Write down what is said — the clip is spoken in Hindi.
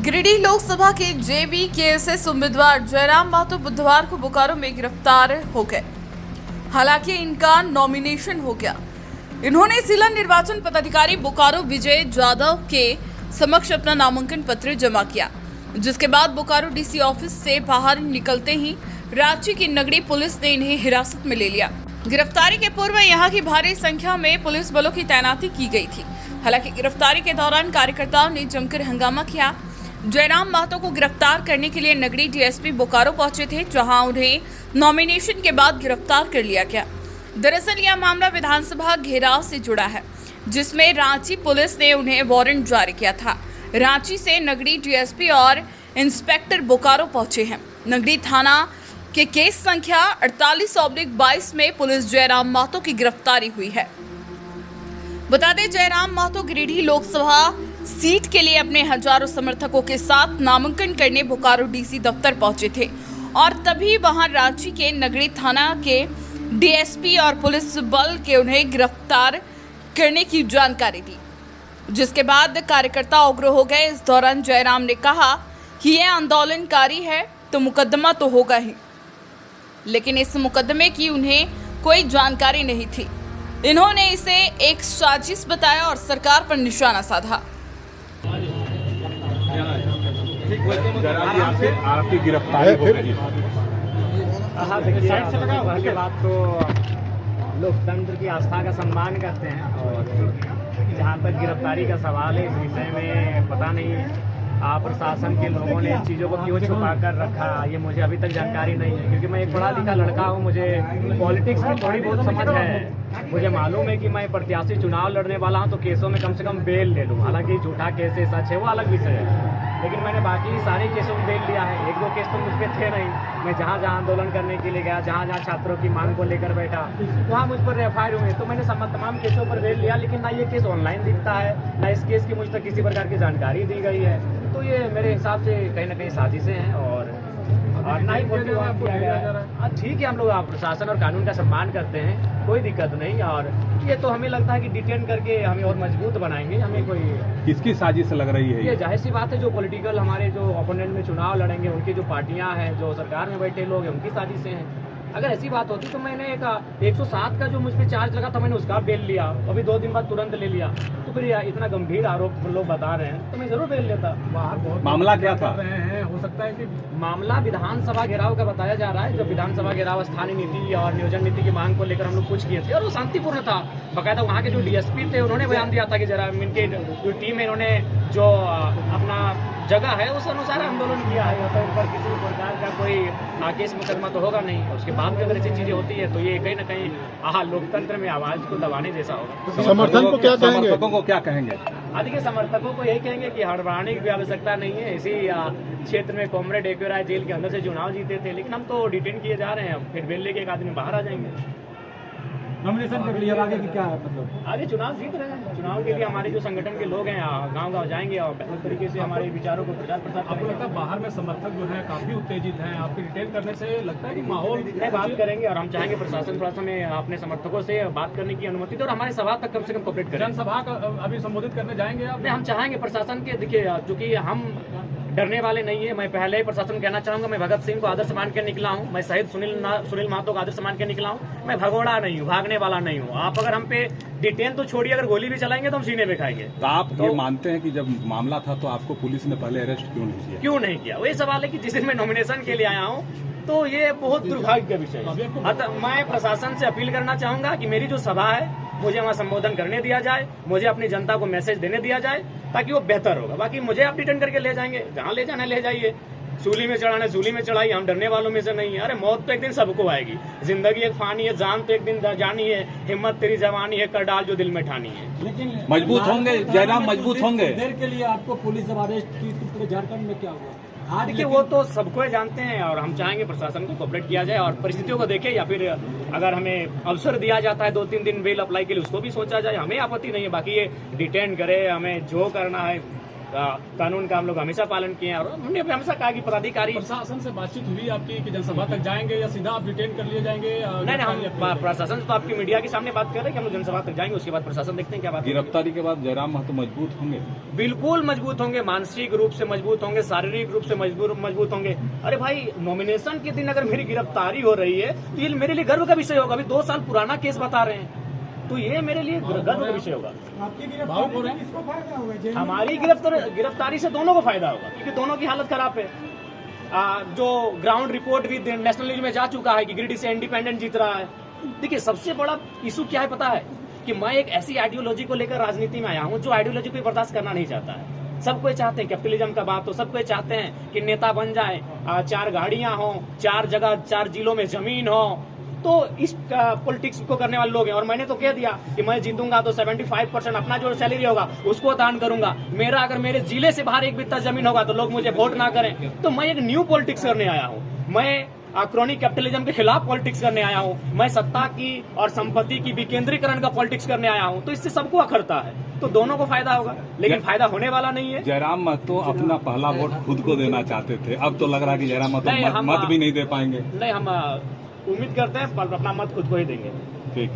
गिरिडीह लोकसभा के जेबी केएसएस उम्मीदवार जयराम महतो बुधवार को बोकारो में गिरफ्तार हो गए। हालांकि इनका नॉमिनेशन हो गया। इन्होंने जिला निर्वाचन पदाधिकारी बोकारो विजय जाधव के समक्ष अपना नामांकन पत्र जमा किया, जिसके बाद बोकारो डीसी ऑफिस से बाहर निकलते ही रांची की नगरी पुलिस ने इन्हें हिरासत में ले लिया। गिरफ्तारी के पूर्व यहां की भारी संख्या में पुलिस बलों की तैनाती की गई थी। हालांकि गिरफ्तारी के दौरान कार्यकर्ताओं ने जमकर हंगामा किया। जयराम महतो को गिरफ्तार करने के लिए नगरी डीएसपी बोकारो पहुंचे थे, जहां उन्हें नॉमिनेशन के बाद गिरफ्तार कर लिया गया। दरअसल यह मामला विधानसभा घेराव से जुड़ा है, जिसमें रांची पुलिस ने उन्हें वारंट जारी किया था। रांची से नगरी डीएसपी और इंस्पेक्टर बोकारो पहुंचे हैं। नगरी थाना के केस संख्या 48/22 में पुलिस जयराम महतो की गिरफ्तारी हुई है। बता दें, जयराम महतो गिरिडीह लोकसभा सीट के लिए अपने हजारों समर्थकों के साथ नामांकन करने बोकारो डीसी दफ्तर पहुंचे थे और तभी वहां रांची के नगरी थाना के डीएसपी और पुलिस बल के उन्हें गिरफ्तार करने की जानकारी दी, जिसके बाद कार्यकर्ता उग्र हो गए। इस दौरान जयराम ने कहा कि यह आंदोलनकारी है तो मुकदमा तो होगा ही, लेकिन इस मुकदमे की उन्हें कोई जानकारी नहीं थी। इन्होंने इसे एक साजिश बताया और सरकार पर निशाना साधा। आपकी गिरफ्तारी हो गई। के बाद तो लोकतंत्र की आस्था का सम्मान करते हैं, और जहाँ तक गिरफ्तारी का सवाल है, इस विषय में पता नहीं प्रशासन के लोगों ने चीज़ों को क्यों छुपा कर रखा, ये मुझे अभी तक जानकारी नहीं है। क्योंकि मैं एक पढ़ा लिखा लड़का हूँ, मुझे पॉलिटिक्स की थोड़ी बहुत समझ है। मुझे मालूम है कि मैं प्रत्याशी चुनाव लड़ने वाला हूँ तो केसों में कम से कम बेल ले लूँ। हालांकि झूठा केस है, सच है, वो अलग विषय है, लेकिन मैंने बाकी सारे केसों में बेल लिया है। एक दो केस तो मुझ पर थे नहीं। मैं जहाँ जहाँ आंदोलन करने के लिए गया, जहाँ जहाँ छात्रों की मांग को लेकर बैठा, वहाँ मुझ पर एफआईआर हुए, तो मैंने तमाम केसों पर बेल लिया। लेकिन ना ये केस ऑनलाइन दिखता है, ना इस केस की मुझ तक किसी प्रकार की जानकारी दी गई है। तो ये मेरे हिसाब से कहीं ना कहीं साजिशें हैं और ना ही ठीक है। हम लोग प्रशासन और कानून का सम्मान करते हैं, कोई दिक्कत नहीं। और ये तो हमें लगता है कि डिटेन करके हमें और मजबूत बनाएंगे। हमें कोई किसकी साजिश लग रही है? ये जाहिर सी बात है, जो पॉलिटिकल हमारे जो ओपोनेंट में चुनाव लड़ेंगे, उनकी जो पार्टियां हैं, जो सरकार में बैठे लोग हैं, उनकी साजिशें हैं। अगर ऐसी बात होती तो मैंने एक 107 का जो मुझ पर चार्ज लगा था, मैंने उसका बेल लिया, अभी 2 दिन बाद तुरंत ले लिया। तो फिर इतना गंभीर आरोप लोग बता रहे हैं तो मैं जरूर बेल लेता। मामला क्या था? हो सकता है कि मामला विधानसभा घेराव का बताया जा रहा है। जब विधानसभा घेराव स्थानीय नीति और नियोजन नीति की मांग को लेकर हम लोग कुछ किए थे, और वो शांतिपूर्ण था। बाकायदा वहाँ के जो डीएसपी थे, उन्होंने बयान दिया था कि जरा इनके जो टीम है, इन्होंने जो अपना जगह है उस अनुसार आंदोलन किया है। यहाँ पर किसी प्रकार का कोई केस मुकदमा तो होगा नहीं। उसके बाद भी अगर ऐसी चीजें होती है तो ये कहीं ना कहीं लोकतंत्र में आवाज को दबाने जैसा होगा। समर्थन को क्या कहेंगे? समर्थकों को क्या कहेंगे? देखिए, समर्थकों को यही कहेंगे कि हड़बड़ाने की आवश्यकता नहीं है। इसी क्षेत्र में कॉमरेड एक्यूराय जेल के अंदर से चुनाव जीते थे, लेकिन हम तो डिटेन किए जा रहे हैं। फिर बेल लेके एक आदमी बाहर आ जाएंगे। नॉमिनेशन कर लिया, आगे की क्या है मतलब? आगे चुनाव जीत रहे हैं। चुनाव के लिए हमारे जो संगठन के लोग हैं गांव-गांव जाएंगे और बेहतर तरीके से हमारे विचारों को प्रचार प्रसार। आपको लगता है बाहर में समर्थक जो है काफी उत्तेजित हैं? आपके डिटेन करने से लगता है कि माहौल में बात करेंगे, और हम चाहेंगे प्रशासन थोड़ा सा हमें अपने समर्थकों से बात करने की अनुमति दे और हमारे सभा तक कम से कम कॉपरेट करें। जनसभा का अभी संबोधित करने जाएंगे आप? हम चाहेंगे प्रशासन के, देखिए, चूंकि हम डरने वाले नहीं है। मैं पहले ही प्रशासन कहना चाहूंगा, मैं भगत सिंह को आदर्श मान के निकला हूं, मैं शहीद सुनील महतो को आदर्श मान के निकला हूं। मैं भगोड़ा नहीं हूं, भागने वाला नहीं हूं। आप अगर हम पे डिटेन तो छोड़िए, अगर गोली भी चलाएंगे तो हम सीने पे खाएंगे। तो आप ये मानते हैं कि जब मामला था तो आपको पुलिस ने पहले अरेस्ट क्यों नहीं किया? क्यों नहीं किया? वही सवाल है कि जिस दिन मैं नॉमिनेशन के लिए आया हूँ, तो ये बहुत दुर्भाग्य का विषय है। मैं प्रशासन से अपील करना चाहूंगा कि मेरी जो सभा है, मुझे वहाँ संबोधन करने दिया जाए, मुझे अपनी जनता को मैसेज देने दिया जाए, ताकि वो बेहतर होगा। बाकी मुझे आप डिटेन करके ले जाएंगे, जहाँ ले जाना ले जाइए। सूली में चढ़ाना सूली में चढ़ाइए, हम डरने वालों में से नहीं है। अरे मौत तो एक दिन सबको आएगी, जिंदगी एक फानी है, जान तो एक दिन जानी है। हिम्मत तेरी जवानी है, कर डाल जो दिल में ठानी है। लेकिन मजबूत होंगे जयराम, मजबूत होंगे। देर के लिए आपको पुलिस जब अरेस्ट की तो पूरे झारखंड में क्या हुआ? देखिए, वो तो सबको जानते हैं, और हम चाहेंगे प्रशासन को कोऑपरेट किया जाए और परिस्थितियों को देखे, या फिर अगर हमें अवसर दिया जाता है 2-3 दिन बेल अप्लाई के लिए, उसको भी सोचा जाए। हमें आपत्ति नहीं है। बाकी ये डिटेन करे, हमें जो करना है कानून का हम लोग हमेशा पालन किए हैं और हमने हमेशा कहा कि पदाधिकारी प्रशासन से बातचीत हुई आपकी कि जनसभा तक जाएंगे या सीधा आप डिटेन कर लिए जाएंगे? नहीं हम प्रशासन तो आपकी मीडिया के सामने बात कर रहे हैं कि हम लोग जनसभा तक जाएंगे, उसके बाद प्रशासन देखते हैं क्या बात है। गिरफ्तारी के बाद जयराम महतो मजबूत होंगे? बिल्कुल मजबूत होंगे, मानसिक रूप से मजबूत होंगे, शारीरिक रूप से मजबूत होंगे। अरे भाई, नॉमिनेशन के दिन अगर मेरी गिरफ्तारी हो रही है तो ये मेरे लिए गर्व का विषय होगा। अभी 2 साल पुराना केस बता रहे हैं तो ये मेरे लिए गर्व का विषय होगा। भावुक हो रहे हैं? हमारी गिरफ्तारी से दोनों को फायदा होगा क्योंकि दोनों की हालत खराब है। जो ग्राउंड रिपोर्ट भी नेशनल न्यूज में जा चुका है कि गिरिडीह से इंडिपेंडेंट जीत रहा है। देखिए, सबसे बड़ा इशू क्या है पता है कि मैं एक ऐसी आइडियोलॉजी को लेकर राजनीति में आया हूँ जो आइडियोलॉजी को बर्दाश्त करना नहीं चाहता है। सब कोई चाहते हैं कैपिटलिज्म का बात हो, सब कोई चाहते हैं कि नेता बन जाए, 4 गाड़ियां हो, 4 जगह 4 जिलों में जमीन हो। तो इस पॉलिटिक्स को करने वाले लोग हैं और मैंने तो कह दिया कि मैं जीतूंगा तो 75% अपना जो सैलरी होगा उसको दान करूंगा। मेरा अगर मेरे जिले से बाहर 1 बित्ता जमीन होगा तो लोग मुझे वोट ना करें। तो मैं एक न्यू पॉलिटिक्स करने आया हूँ। मैं क्रॉनिक कैपिटलिज्म के खिलाफ पॉलिटिक्स करने आया हूँ। मैं सत्ता की और संपत्ति की विकेंद्रीकरण का पॉलिटिक्स करने आया हूँ। तो इससे सबको अखरता है, तो दोनों को फायदा होगा, लेकिन फायदा होने वाला नहीं है। जयराम महतो अपना पहला वोट खुद को देना चाहते थे, अब तो लग रहा है कि जयराम महतो मत भी नहीं दे पाएंगे। नहीं, हम उम्मीद करते हैं अपना मत खुद को ही देंगे। ठीक।